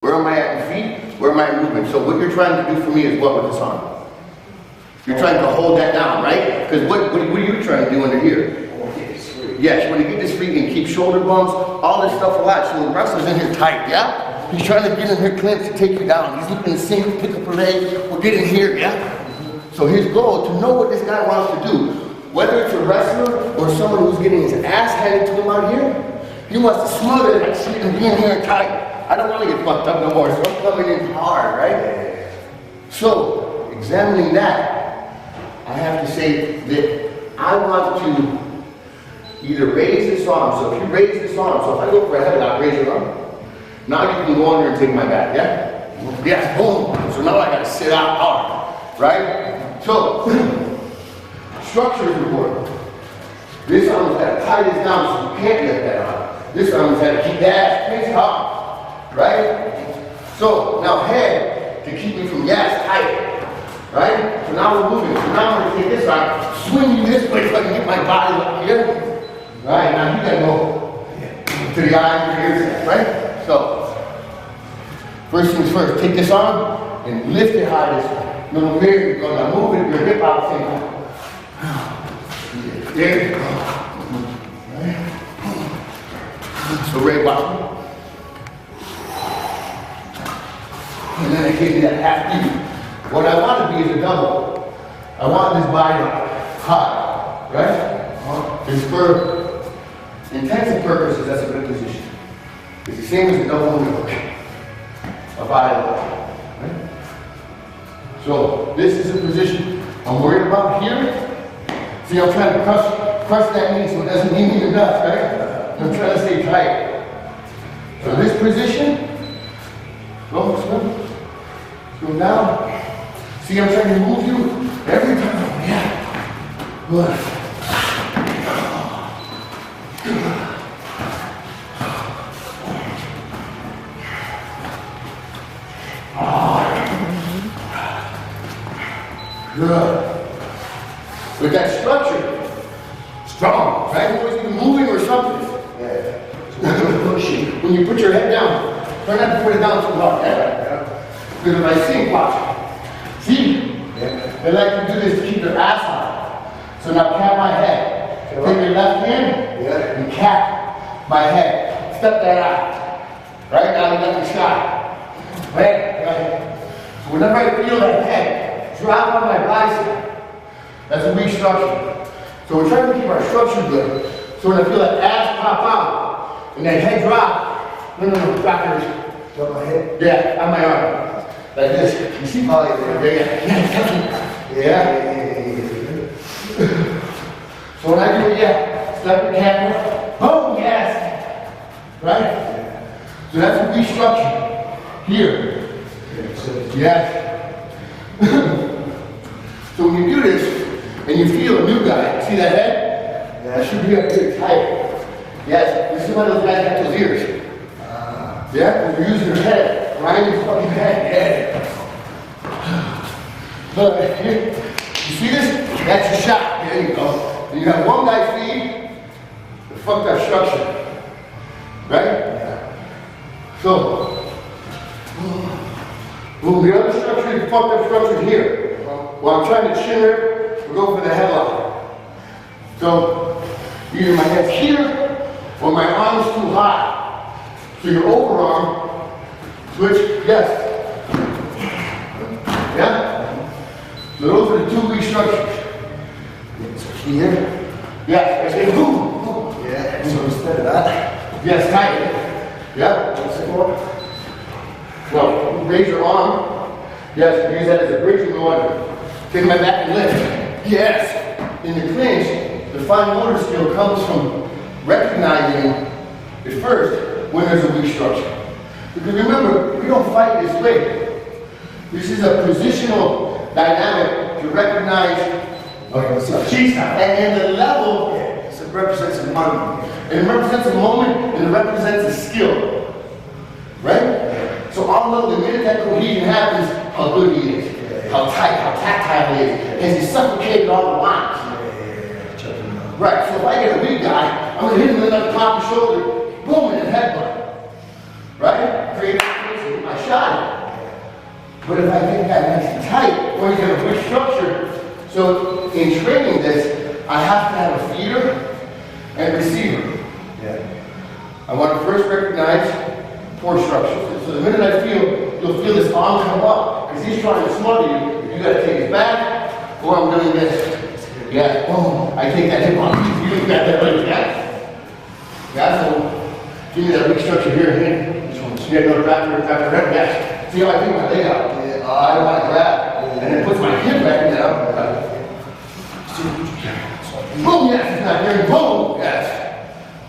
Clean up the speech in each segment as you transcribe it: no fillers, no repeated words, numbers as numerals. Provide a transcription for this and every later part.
Where am I at in feet? Where am I in movement? So what you're trying to do for me is what with this arm? You're trying to hold that down, right? Because what are you trying to do under here? Yes, you want to get this free and keep shoulder bumps, all this stuff alive. So the wrestler's in here tight, yeah? He's trying to get in here clamps to take you down. He's looking to sink, pick up a leg, or get in here, yeah? So his goal, to know what this guy wants to do, whether it's a wrestler or someone who's getting his ass handed to him out here, he wants to smother that shit and be in here tight. I don't want to get fucked up no more, so I'm coming in hard, right? So, examining that, I have to say that I want to either raise this arm. So if you raise this arm, so if I go for a headlock, raise your arm. Now you can go under and take my back, yeah? Yes, boom. So now I gotta sit out hard, right? So, structure is important. This arm has got to tie this down so you can't lift that arm. This arm has got to keep the ass pinched hard, right? So, now head to keep me from gas tight, right? So now we're moving. So now I'm gonna take this arm, swing you this way so I can get my body up here. Right, now you gotta go to the eye and your ears, right? So, first things first, take this arm and lift it high this way. Little mirror, you're gonna move it, your hip out the same time. There you go. Right. So red bottom. And then I give you that half beat. What I want to be is a double. I want this body high, right? It's for intensive purposes, that's a good position. It's the same as a double hook, a body lock, right? So this is a position I'm worried about here. See, I'm trying to crush that knee so it doesn't leave me in the nuts, right? I'm trying to stay tight. So this position, go down. See, I'm trying to move you every time. Yeah. Good. Good. With that structure, strong, right? Always either moving or something. Yeah. When you put your head down, try not to put it down too hard. Yeah. Because if I sink, watch. See? Yeah. They like to do this to keep their ass high. So now cap my head. Take your left hand and cap my head. Step that out. Right? Now you got the shot. Right? So whenever I feel that head drop on my bicep, that's a weak structure. So we're trying to keep our structure good. So when I feel that ass pop out and that head drop, no, backwards. Drop my head? Yeah, on my arm. Like this. You see? Oh, yeah. So when I do it, step the camera, boom, yes. Right? So that's a weak structure. Here. Yes. So when you do this, and you feel a new guy, see that head? That should be up here tight. Yes, you see one of those guys got those ears. Yeah, when you're using your head, grind your fucking head. Look, here, you see this? That's your shot. There you go. And you have one guy feed the fucked up structure. Right? Yeah. So, boom, the other structure, the fucked up structure here. While I'm trying to chin her, we'll go for the headlock. So, either my head's here, or my arm's too high. So your overarm, switch, yes. Yeah? So those are the two weak structures. Here? Yes, I say boom. Yeah, so instead of that. Yes, tight. Yeah? Well, raise your arm. Yes, use that as a bridge and go under. Take my back and lift. Yes. In the clinch, the fine motor skill comes from recognizing at first when there's a weak structure. Because remember, we don't fight this way. This is a positional dynamic to recognize and the level. So it represents a moment. It represents a moment and it represents a skill. Right? So I'll know the minute that cohesion happens, how good he is, how tight, how tactile he is. Has he suffocated all the lines? Right, so if I get a weak guy, I'm going to hit him in the top of the shoulder, boom, and headbutt. Right? Create my But if I get that nice and tight, or you have a good structure, so in training this, I have to have a feeder and receiver. Yeah. I want to first recognize poor structure. So the minute I feel, you'll feel this arm come up, because he's trying to smother you. You got to take it back, or I'm doing this. Yeah, boom. I take that hip on. You got that right back. Yeah, so give me that weak structure here and here. Yeah, go back, yeah. See how I take my leg out? Yeah. I want to grab, and then puts my hip back down. Boom, yes, it's not here. Boom, yes.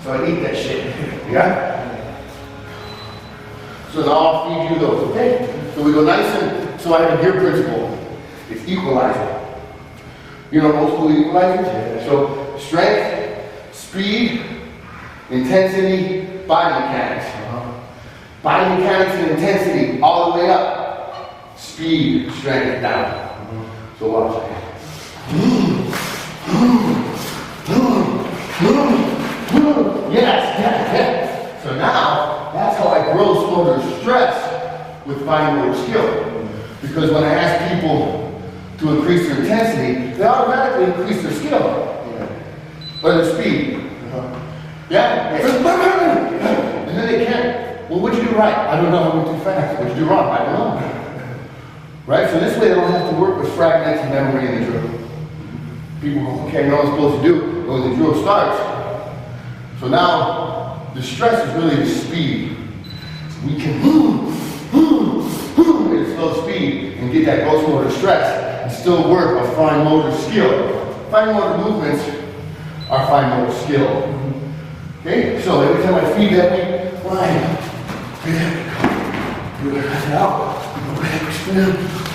So I eat that shit. Yeah? So now I'll feed you those, okay? So we go nice and, so I have a gear principle. It's equalizer. You know old school equalizers? Yeah. So strength, speed, intensity, body mechanics. Body mechanics and intensity all the way up. Speed, strength down. So watch that. Yes. So now, that's how I grow motor stress with fine motor skill. Because when I ask people to increase their intensity, they automatically increase their skill. Or their speed. Yeah? And then they can't. Well, what'd you do right? I don't know, I went too fast. What'd you do wrong? I don't know. Right? So this way they don't have to work with fragmented memory in the drill. People go, okay, I know what I'm supposed to do, but when the drill starts. So now, the stress is really the speed. So we can at a slow speed and get that gross motor stress and still work a fine motor skill. Fine motor movements are fine motor skill. Okay? So every time I feed that way, line. Do it out.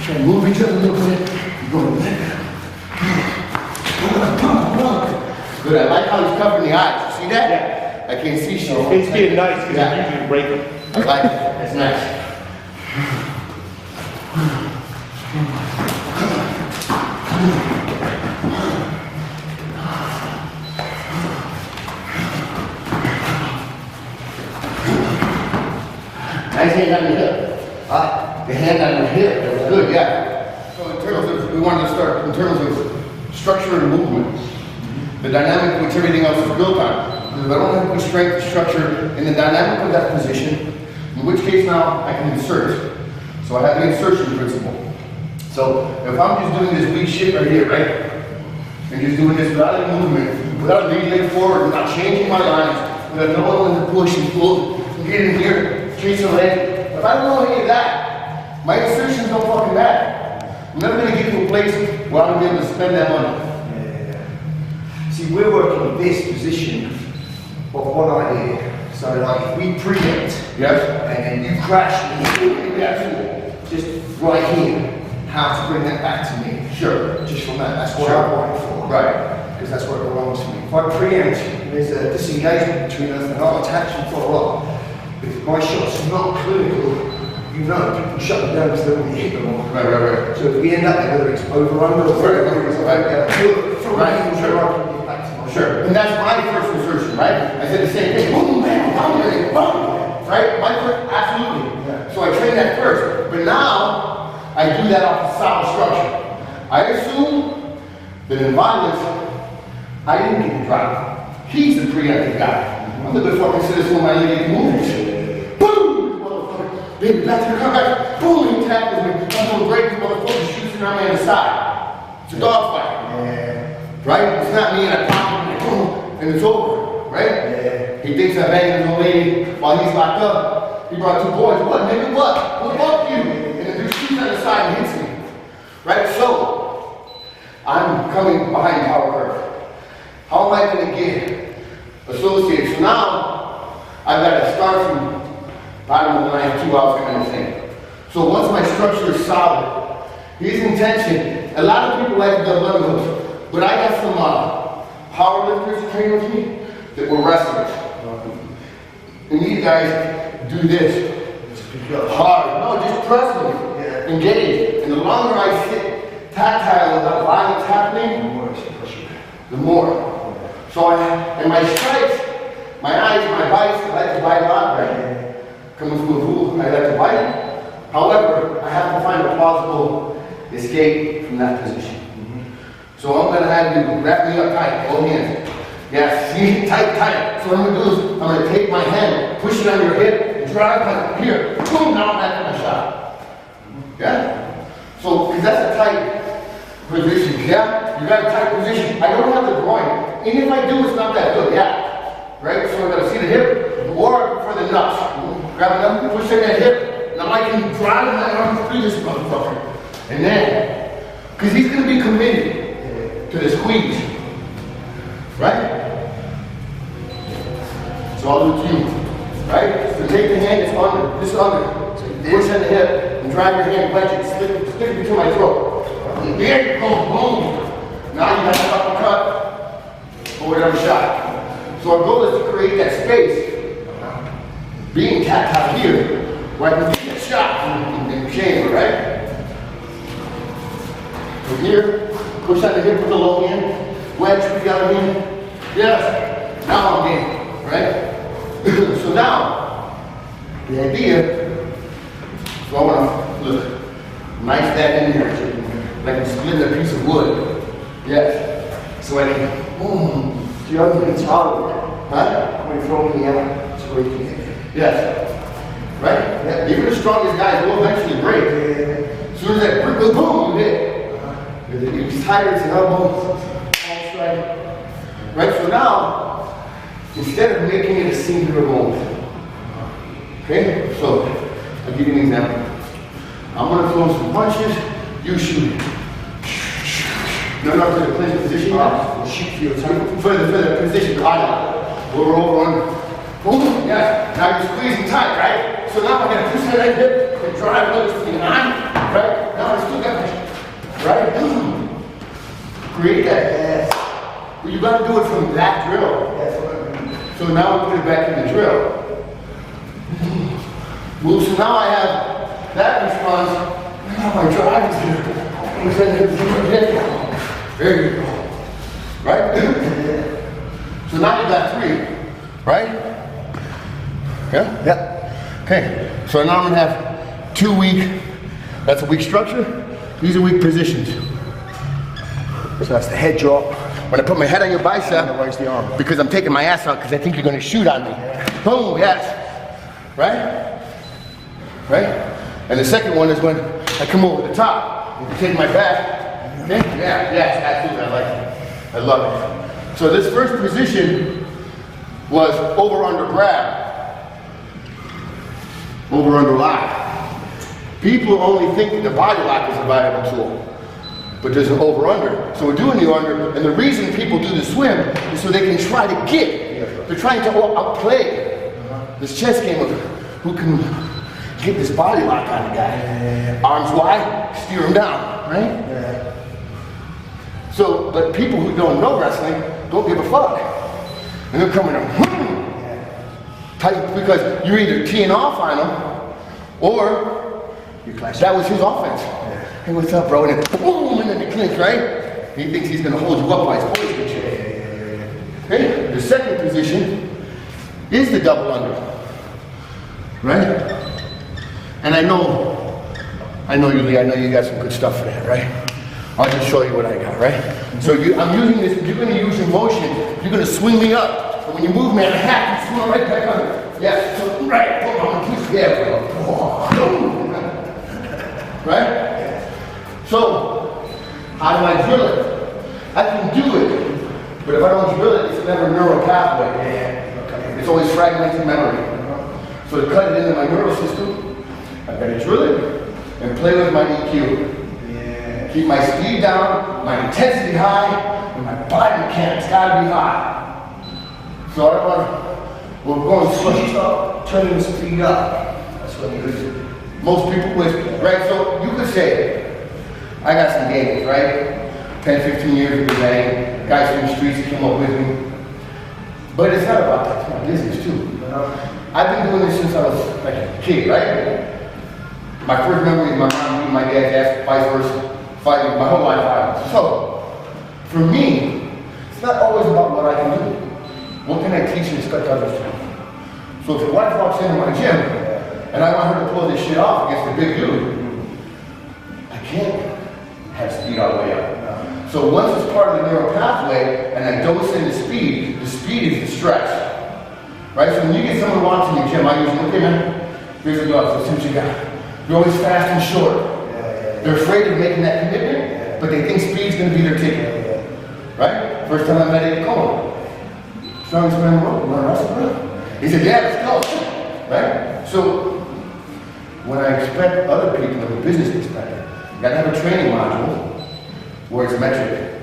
Try to move each other a little bit. You're going back. Good. I like how he's covering the eyes. You see that? Yeah. I can't see shit. It's being nice because you usually break them. I like it. That's nice. Nice hand on your hip. The hand on your hip. That was good, yeah. So in terms of, we wanted to start in terms of structure and movement. The dynamic which everything else is built on. Because if I don't have good strength and structure in the dynamic of that position, in which case now I can insert. So I have the insertion principle. So if I'm just doing this weak shit right here, right? And just doing this without any movement, without leading it forward, without changing my lines, without knowing when to push and pull, and get in here, chase a leg. If I don't know any of that, my insertions don't fucking matter. I'm never gonna get to a place where I'm gonna be able to spend that money. See, we're working in this position of one idea. So like if we preempt, Yes? and then you crash me, Yes. just right here, how to bring that back to me. Sure. Just from that, that's what Sure. I'm working for. Right. Because that's what belongs to me. If I preempt, there's a disengagement between us and I'll attach and follow up. If my shot's not clinical, you know, people shut them down because they don't hit them all. Right. So if we end up there, whether it's over, under, or whatever, it's like, Sure. And that's my first insertion, right? I said the same thing. Boom, bam, boom, boom. Right? My first, absolutely. Yeah. So I train that first. But now, I do that off of solid structure. I assume that in violence, I didn't get the drive. He's the preemptive guy. I'm the good fucking citizen when my lady moves. Boom! Motherfucker. Baby, back to the car, back. Boom! He tackles me. I'm going to break the motherfucker, shoots him on me on the side. It's a dog fight. Right? It's not me and I pop him and boom, and it's over. Right? He thinks I banged his old lady while he's locked up. He brought two boys. What, nigga? What? Well, fuck you. And the dude shoots on the side and hits me. Right? So, I'm coming behind power curve. How am I going to get associated? So now, I've got to start from bottom of the line, 2 hours kind of thing. So once my structure is solid, his intention, a lot of people like the levels, but I got some power lifters trained with me that were wrestlers. And these guys do this. Hard. No, just press me. Engage. And the longer I sit tactile without violence happening, the more. So and my strikes, my eyes, my bites, I like to bite a lot, right? Coming from a fool, I like to bite. However, I have to find a plausible escape from that position. So I'm gonna have you wrap me up tight, both hands. Yes, see, tight, tight. So what I'm gonna do is, I'm gonna take my hand, push it on your hip, and drive like here. Boom, now I'm back to my shot. Yeah? So, because that's a tight position, yeah? You got a tight position. I don't have the groin. And if I do, it's not that good, yeah? Right? So we're gonna see the hip, or for the nuts. Grab it up, push in that hip. Now I can drive my arm through this motherfucker. And then, because he's gonna be committed to the squeeze. Right? So I'll do it to you. Right? So take the hand that's under, this under. Push on the hip and drive your hand, clench it, slip it between my throat. There you go, boom. Now you have to uppercut or whatever shot. So our goal is to create that space, being tactile here, where I can get that shot in the chamber, right? From here, push on the hip with the low hand, wedge with the other hand. Yes. Now I'm in, right? So now, the idea, so I want to look, knife that in here, like I'm splitting a piece of wood. Yes. So I can, boom. Do you open it hard? Huh? When you throw me out, so we can get it. Yes. Right? Yeah. Even the strongest guys will eventually break. As soon as that brick goes boom, you hit. He's tired, it's an elbow, all strike. Right? So now, instead of making it a singular moment, okay? So, I'll give you an example. I'm going to throw some punches, you shoot it. No, to the clinch position. Shoot for your time. For the position, we're over on, boom, yes. Now you're squeezing tight, right? So now I'm going to push that hip and drive those to the nine, right? Now I still got my, right? Create that. Yes. But you got to do it from that drill. Yes. So now we put it back in the drill. Well, so now I have that response. Now my drive is here. There you go. Right? So now you got three. Right? Yeah? Yep. Okay. So now I'm going to have 2 weak. That's a weak structure. These are weak positions. So that's the head drop. When I put my head on your bicep, I'm gonna raise the arm. because I'm taking my ass out because I think you're going to shoot on me. Boom, yes. Right? Right? And the second one is when I come over the top. You take my back. Okay? Yeah, yes, absolutely. I like it. I love it. So this first position was over under grab. Over under lock. People only think that the body lock is a viable tool. But there's an over-under. So we're doing the under, and the reason people do the swim is so they can try to get. They're trying to outplay this chess game of who can get this body lock on the guy. Arms wide, steer him down, right? So, but people who don't know wrestling don't give a fuck. And they're coming in, tight, because you're either teeing off on them, or that was his offense. Hey, what's up, bro? And then boom, and then the clinch, right? He thinks he's gonna hold you up by his voice and shit. Okay? The second position is the double under. Right? And I know you, Lee, I know you got some good stuff for that, right? I'll just show you what I got, right? So I'm using this, you're gonna use your motion, you're gonna swing me up. And when you move me on a hat, you swing right back under. Yeah, so right, boom, I'm gonna push, yeah, boom. Right? So, how do I drill it? I can do it, but if I don't drill it, it's never a neural pathway. It's always fragmented memory. So to cut it into my neural system, I've got to drill it and play with my EQ. Keep my speed down, my intensity high, and my body mechanics got to be high. So I want to, we're going slow. Turning the speed up. That's what you do. Most people with, right? So you could say, I got some games, right? 10, 15 years of bang. Guys from the streets came up with me. But it's not about that. It's my business too. I've been doing this since I was like a kid, right? My first memory is my mom beating my dad's ass, vice versa. Fighting my whole life violence. So, for me, it's not always about what I can do. What can I teach and expect others to do? So if your wife walks into my gym, and I want her to pull this shit off against a big dude, I can't have speed all the way up. So once it's part of the neural pathway, and I dose in the speed is the stretch. Right? So when you get someone watching the gym, I usually, okay man, here's the gloves, let's see what you got. You're always fast and short. They're afraid of making that commitment, but they think speed's gonna be their ticket. Right? First time I met Ebook, strongest man in the world, you wanna wrestle, bro? He said, yeah, let's go. Right? So when I expect other people in the business perspective, you gotta have a training module where it's metric.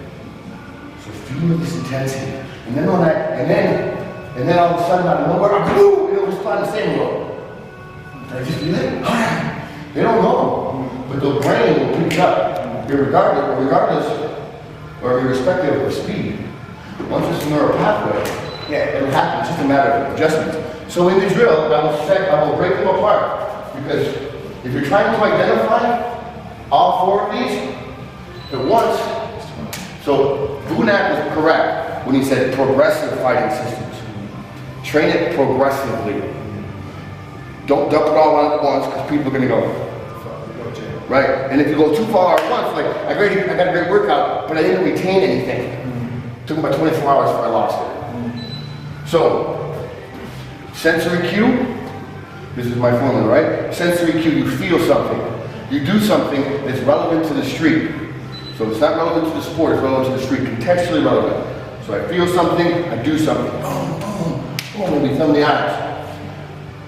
So feel this intensity. And then all of a sudden out of nowhere, it'll respond the same way. Did I just do that? They don't know. But the brain will pick it up, regardless or irrespective of speed. Once it's a neural pathway, it'll happen. It's just a matter of adjustment. So in the drill, I will break them apart. Because if you're trying to identify all four of these at once, so Bunak was correct when he said progressive fighting systems. Train it progressively. Don't dump it all on at once because people are going to go. Right? And if you go too far at once, like I got a great workout, but I didn't retain anything. It took about 24 hours before I lost it. So, sensory cue, this is my formula, right? Sensory cue, you feel something. You do something that's relevant to the street. So it's not relevant to the sport, it's relevant to the street, contextually relevant. So I feel something, I do something. Boom, boom, boom, maybe thumb the eyes.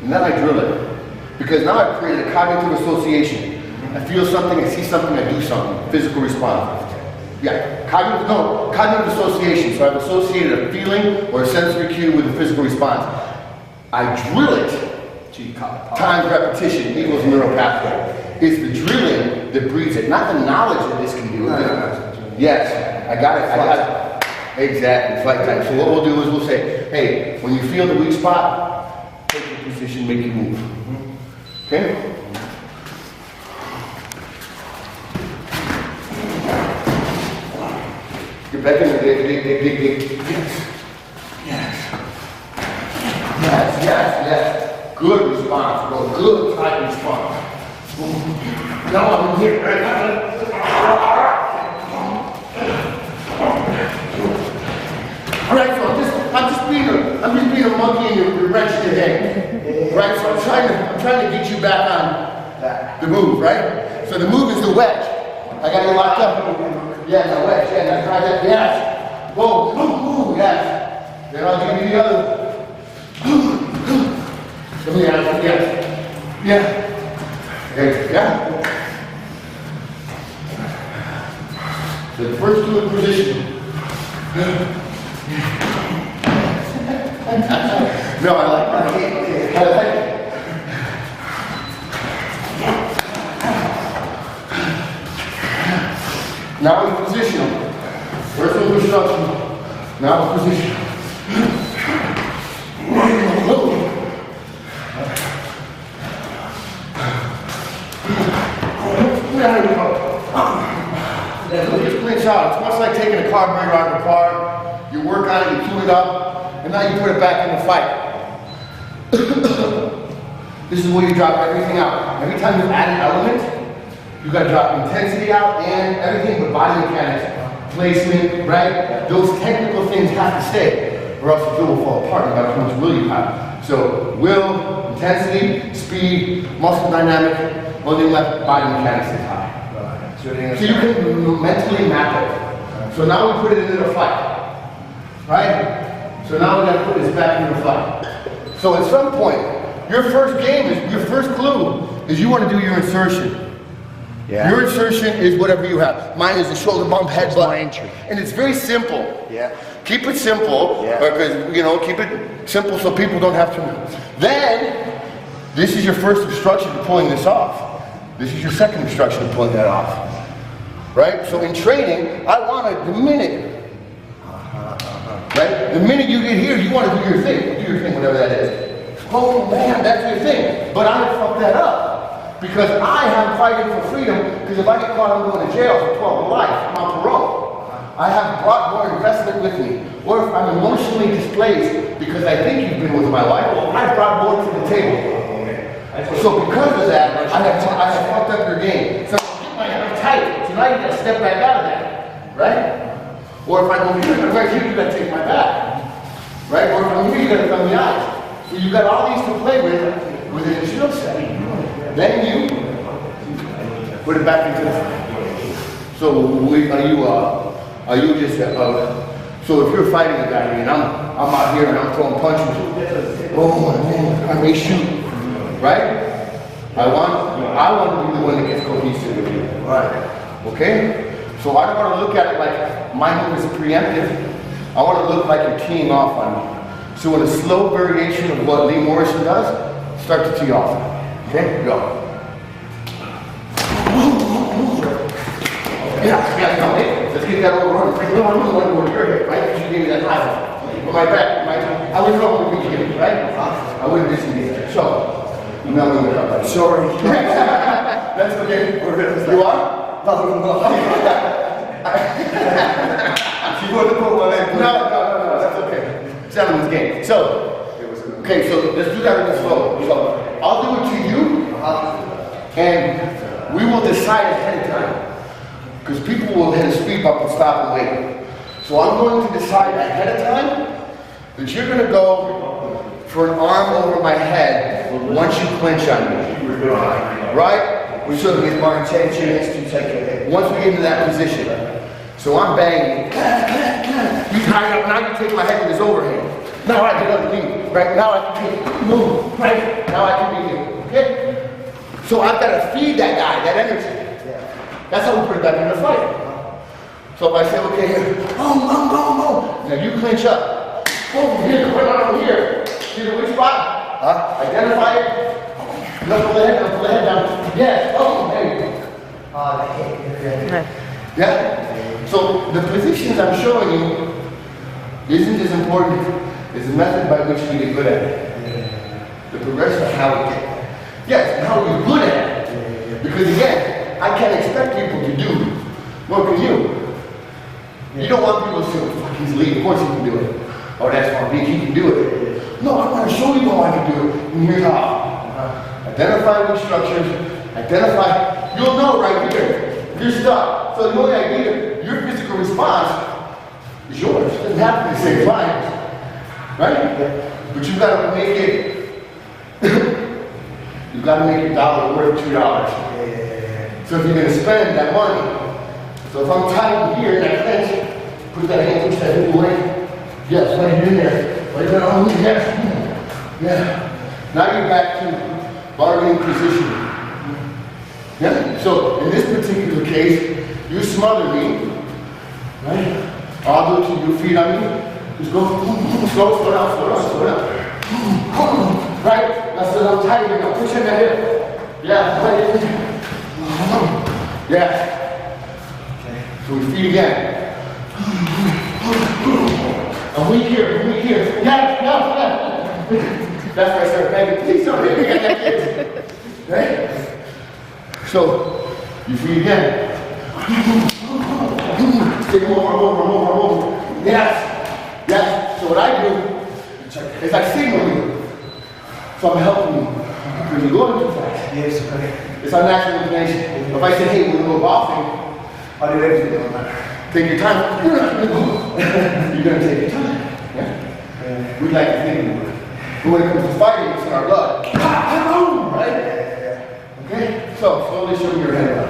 And then I drill it. Because now I've created a cognitive association. I feel something, I see something, I do something. Physical response. Yeah, cognitive association. So I've associated a feeling or a sensory cue with a physical response. I drill it. Times repetition equals neural pathway. It's the drilling that breeds it, not the knowledge that this can do. Yes, I got it. Exactly, flight time. So what we'll do is we'll say, hey, when you feel the weak spot, take your position, make you move. Okay? Get back in there, dig. Yes. Good response, bro. Good tight response. Now I'm here. All right, so I'm just being a monkey and you're wrenching your head. Right, so I'm trying to get you back on the move, right? So the move is the wedge. I got you locked up. Yeah, the wedge. Yeah, now try that. Yes. Whoa, move, yes. Then I'll give you the other. Yes. Yeah. Okay, yeah. So the first two in position. No, I like it. Now in position. First one construction. Now in position. It's much like taking a carburetor out of a car. You work on it, you tune it up, and now you put it back in the fight. This is where you drop everything out. Every time you add an element, you got to drop intensity out and everything but body mechanics, placement, right? Those technical things have to stay, or else the drill will fall apart no matter how much will you have. So will, intensity, speed, muscle dynamic, only left body mechanics is high. So you can mentally map it. So now we put it into the fight, right? So now we're going to put this back into the fight. So at some point, your first clue is you want to do your insertion. Yeah. Your insertion is whatever you have. Mine is a shoulder bump, headbutt. my entry. And it's very simple. Yeah. Keep it simple, because keep it simple so people don't have to. Then, this is your first instruction to pulling this off. This is your second instruction to pulling that off. Right? So in training, I want it the minute. Right? The minute you get here, you want to do your thing. Do your thing, whatever that is. Oh man, that's your thing. But I fucked that up. Because I am fighting for freedom, because if I get caught, I'm going to jail for 12 to life. I'm on parole. I have brought more investment with me. Or if I'm emotionally displaced because I think you've been with my life, I brought more to the table. So because of that, I have fucked up your game. So I get my hand tight, so now you gotta step back out of that, right? Or if I go here, right here, you gotta take my back, right? Or if I'm here, you gotta come the eyes. So you've got all these to play with within the skill set. Then you put it back into the. So are you just so if you're fighting a guy and I'm out here and I'm throwing punches, I may shoot, right? I want to be the one that gets cohesive with you. Right. Okay? So I don't want to look at it like my move is preemptive. I want to look like you're teeing off on me. So in a slow variation of what Lee Morrison does, start to tee off. Okay? Go. Yeah, no, hey, let's get that overrun. We don't want to go to your hip, right? Because you gave me that high one. My back, I wouldn't know what we did, right? I wouldn't disengage. So, I'm not going to go up. Sorry. That's okay. You are? No. She wouldn't put one in. No, that's okay. It's everyone's game. So, okay, so let's do that in the flow. So, I'll do it to you, and we will decide ahead of time. Because people will hit a speed bump and stop and wait. So I'm going to decide ahead of time that you're going to go for an arm over my head once you clinch on me. Right? We should get more intention to take your head. Once we get into that position. So I'm banging. You tie up, now you take my head with this overhand. Now I get underneath. Right? Now I can move. Right? Now I can be here. Okay? So I've got to feed that guy, that energy. That's how we put it back in the fight. So if I say, okay, here, boom. Now you clinch up. Boom, here, put it over here. See the weak spot? Identify it. Knuckle the head down. Yes, there you go. Yeah? So the positions I'm showing you isn't as important as the method by which we get good at it. The progression of how we get there. Yes, and how we're good at it. Because again, I can't expect people to do, nor can you. You don't want people to say, oh, fuck, he's lead, of course he can do it. Oh, that's VanBeek, he can do it. No, I want to show you how I can do it, and here's how. Identify weak structures, you'll know right here. You're stuck. So the only idea, your physical response is yours. It doesn't have to be the same time. Right? But you've got to make it, you've got to make your dollar worth $2. So if you're going to spend that money, so if I'm tight here in that clench, put that hand, push that hip away. Yes, right in there. Right down, yes. Yeah. Now you're back to bargaining position. Yeah. So in this particular case, you smother me, right? I'll do it to your feet on me. Just go slow down. Right? Now so I'm tight here. Now push in that hip. Yeah. Right. Yeah. Okay. So we feed again. I'm weak here. Yeah. That's why I started begging, please don't hit me. I got kids. Right? So you feed again. Stay more. Yes. So what I do is I signal you. So I'm helping you. Because you're going too fast. Yes, okay. It's unnatural inclination. If I say, hey, we're going to go golfing, I do everything on that. take your time. You're going to take your time. Yeah? We like to think we would. But when it comes to fighting, it's in our blood. Right? Okay? So, slowly show me your head up.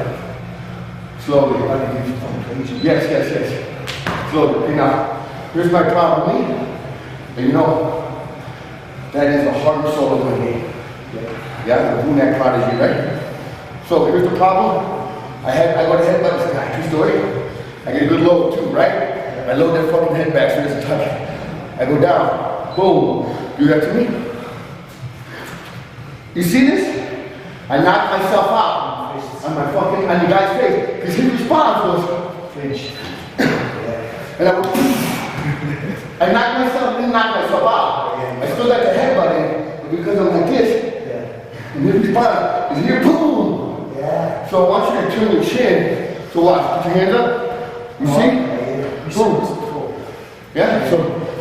Slowly. Yes. Slowly. Okay, now, here's my problem with me. And you know, that is the heart and soul of my game. Yeah, the V-neck prodigy, right? So here's the problem. I go to headbutt this guy, true story. I get a good load too, right? I load that fucking head back so it doesn't touch it. I go down, boom, do that to me. You see this? I knock myself out on the guy's face, because his response was flinch. And I didn't knock myself out. I still got the headbutt in, but because I'm like this, and his response is here, boom. Yeah. So I want you to turn your chin. So watch, put your hands up. You see? Boom. Yeah, so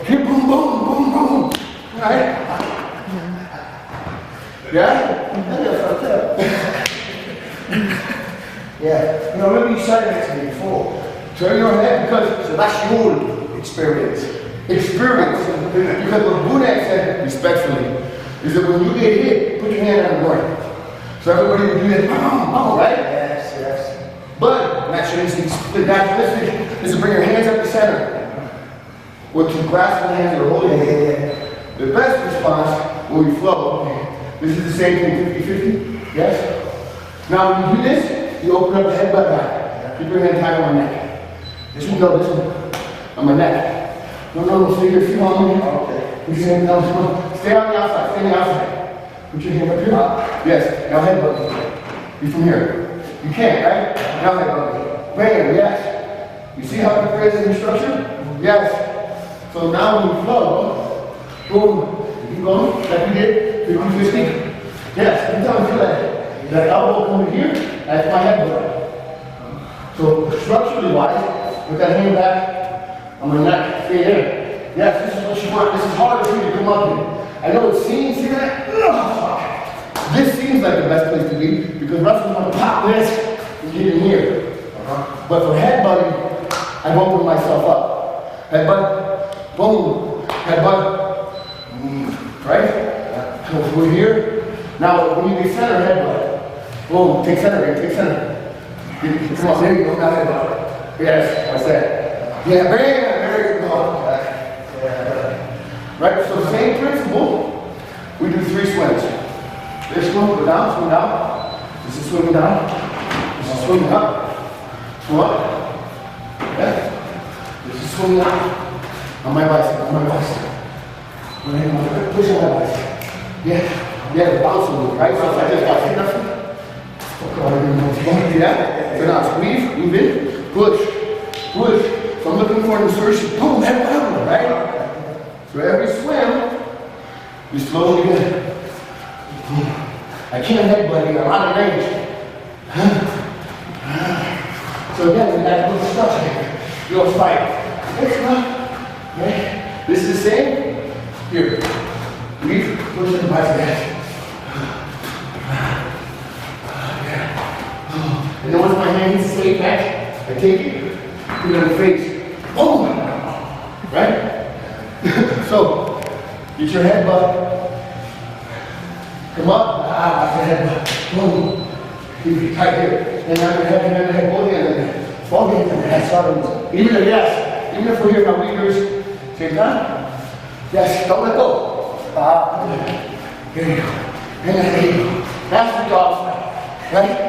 here, boom. Right? Yeah? Yeah. You know, I remember you saying that to me before. Turn your head because So that's your experience. experience. Because what Buddha said respectfully is that when you get hit, put your hand on the ground. So everybody would do that, right? Yes, yes. But the natural instinct is to bring your hands up the center. Or to grasp the hands that are holding you. The best response when we flow, this is the same thing, 50-50, yes? Now when you do this, you open up the head butt back. Keep your hand tight on my neck. This one, no, this one, on my neck. No, stay here, see on me. Okay. You see, no, stay on the outside, stay on the outside. Put your hand up here. Yes, now head butt. You from here. You can't, right? Now head butt. Bam, yes. You see how it creates a new structure? Yes. So now when you flow, boom, keep going, like we did, 50-50. Yes, every time I feel that elbow coming here, that's my head butt. So structurally wise, with that hand back on my neck, stay there. Yes, this is what you want. This is harder for you to come up here. I know it seems, see that? Ugh. This seems like the best place to be because wrestlers want to pop this and get in here. But for headbutting, I'm opening myself up. Headbutt, boom, headbutt, right? So we're here. Now when you get center, headbutt. Boom, take center here, take center. Come on, there you go, now headbutt. Yes, that's that. Yeah, bam, there you go. Right, so same principle, we do 3 swings. This one, go down, swing down. This is swinging down. This is swinging up. Swing up. Yeah. This is swinging up. On my bicycle, on my bicycle. Push on my bicycle. Yeah, the bouncing move, right? So if I just got nothing. Yeah? So now squeeze, move in, push, push. So I'm looking for an insertion, boom, head down, right? So every swim, you slowly get. I can't headbutt here, I'm out of range. So again, we got a little structure here. You don't fight. It's not. Right? This is the same. Here. Breathe, push the bicycle. And then once my hand hits the straight back, I take it, put it on the face. Boom! Right? So, get your head butt. Come up. Headbutt. Boom. Keep it tight here. And now your head, both hands. Both hands on the head. Sorry. Even if, yes. Even if we're here, my leaders. Same time. Yes. Don't let go. Here you go. And there you go. That's the dog. Right?